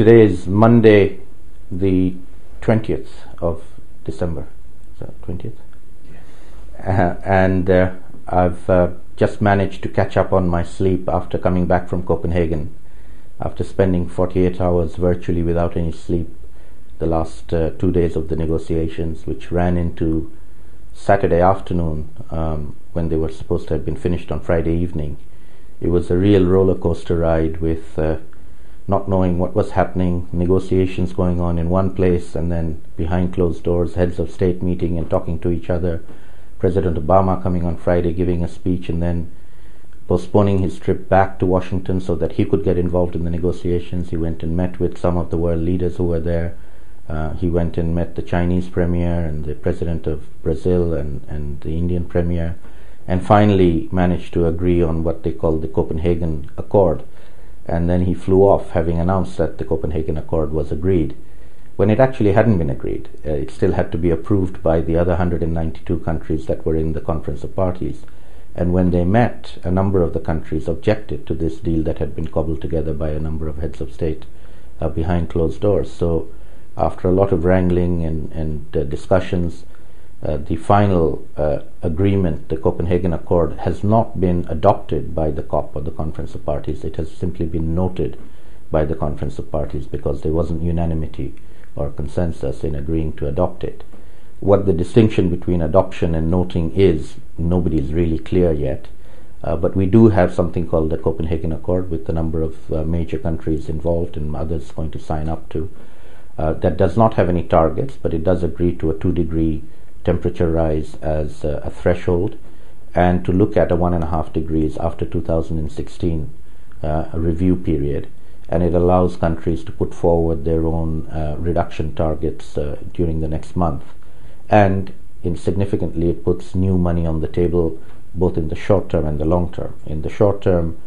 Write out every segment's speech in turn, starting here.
Today is Monday, the 20th of December. Is that 20th? And I've just managed to catch up on my sleep after coming back from Copenhagen, after spending 48 hours virtually without any sleep the last 2 days of the negotiations, which ran into Saturday afternoon when they were supposed to have been finished on Friday evening. It was a real roller coaster ride with not knowing what was happening, negotiations going on in one place and then behind closed doors, heads of state meeting and talking to each other, President Obama coming on Friday giving a speech and then postponing his trip back to Washington so that he could get involved in the negotiations. He went and met with some of the world leaders who were there. He went and met the Chinese premier and the president of Brazil and the Indian premier, and finally managed to agree on what they call the Copenhagen Accord. And then he flew off, having announced that the Copenhagen Accord was agreed, when it actually hadn't been agreed. It still had to be approved by the other 192 countries that were in the Conference of Parties. And when they met, a number of the countries objected to this deal that had been cobbled together by a number of heads of state behind closed doors. So after a lot of wrangling and discussions, the final agreement, the Copenhagen Accord, has not been adopted by the COP, or the Conference of Parties. It has simply been noted by the Conference of Parties because there wasn't unanimity or consensus in agreeing to adopt it. What the distinction between adoption and noting is, nobody is really clear yet. But we do have something called the Copenhagen Accord with a number of major countries involved and others going to sign up to. That does not have any targets, but it does agree to a 2-degree temperature rise as a threshold, and to look at a 1.5 degrees after 2016 a review period, and it allows countries to put forward their own reduction targets during the next month. And significantly, it puts new money on the table both in the short term and the long term. In the short term,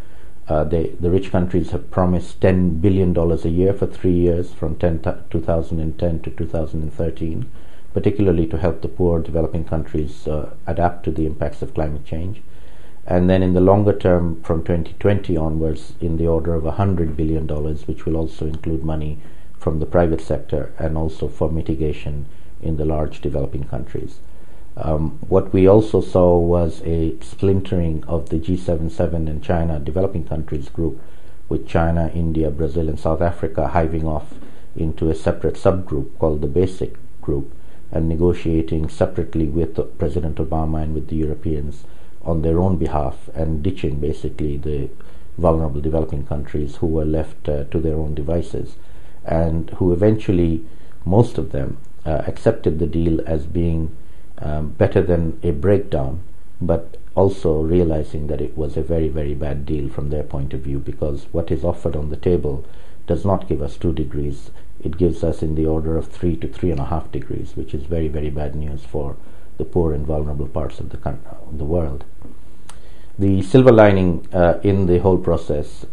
the rich countries have promised $10 billion a year for 3 years from 2010 to 2013, particularly to help the poor developing countries adapt to the impacts of climate change. And then in the longer term, from 2020 onwards, in the order of $100 billion, which will also include money from the private sector and also for mitigation in the large developing countries. What we also saw was a splintering of the G77 and China developing countries group, with China, India, Brazil and South Africa hiving off into a separate subgroup called the BASIC group, and negotiating separately with President Obama and with the Europeans on their own behalf, and ditching basically the vulnerable developing countries who were left to their own devices, and who eventually, most of them, accepted the deal as being better than a breakdown, but also realizing that it was a very, very bad deal from their point of view, because what is offered on the table does not give us 2 degrees. It gives us in the order of 3 to 3.5 degrees, which is very, very bad news for the poor and vulnerable parts of the world. The silver lining in the whole process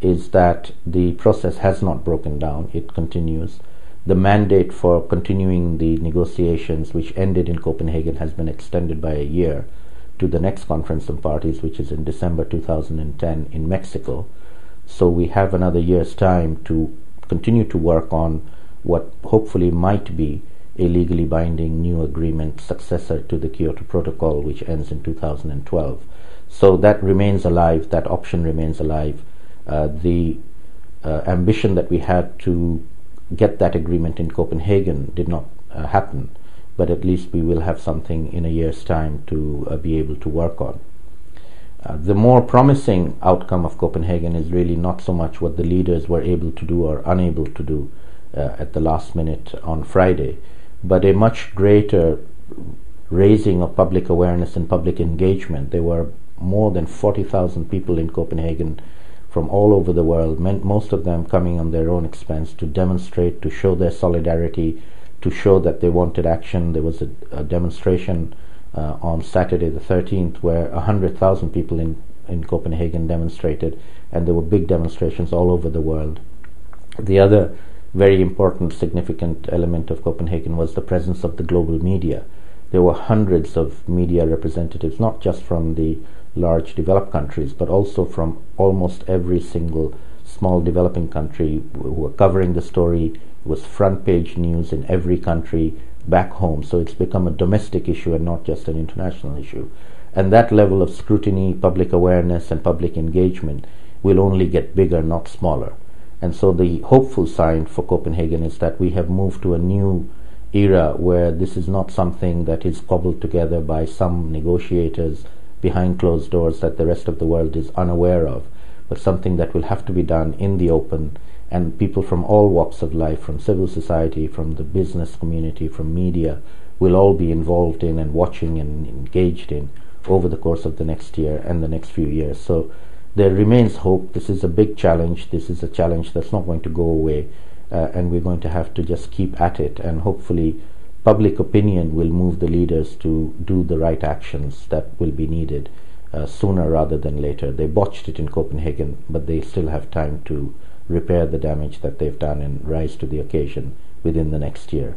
is that the process has not broken down. It continues. The mandate for continuing the negotiations, which ended in Copenhagen, has been extended by a year to the next Conference of Parties, which is in December 2010 in Mexico. So we have another year's time to continue to work on what hopefully might be a legally binding new agreement successor to the Kyoto Protocol, which ends in 2012. So that remains alive, that option remains alive. The ambition that we had to get that agreement in Copenhagen did not happen, but at least we will have something in a year's time to be able to work on. The more promising outcome of Copenhagen is really not so much what the leaders were able to do or unable to do at the last minute on Friday, but a much greater raising of public awareness and public engagement. There were more than 40,000 people in Copenhagen from all over the world, most of them coming on their own expense to demonstrate, to show their solidarity, to show that they wanted action. There was a demonstration on Saturday the 13th where 100,000 people in Copenhagen demonstrated, and there were big demonstrations all over the world. The other very important, significant element of Copenhagen was the presence of the global media. There were hundreds of media representatives, not just from the large developed countries, but also from almost every single small developing country who were covering the story. It was front page news in every country back home. So it's become a domestic issue and not just an international issue. And that level of scrutiny, public awareness, and public engagement will only get bigger, not smaller. And so the hopeful sign for Copenhagen is that we have moved to a new era where this is not something that is cobbled together by some negotiators behind closed doors that the rest of the world is unaware of, but something that will have to be done in the open, and people from all walks of life, from civil society, from the business community, from media, will all be involved in and watching and engaged in over the course of the next year and the next few years. So there remains hope. This is a big challenge. This is a challenge that's not going to go away, and we're going to have to just keep at it, and hopefully public opinion will move the leaders to do the right actions that will be needed sooner rather than later. They botched it in Copenhagen, but they still have time to repair the damage that they've done and rise to the occasion within the next year.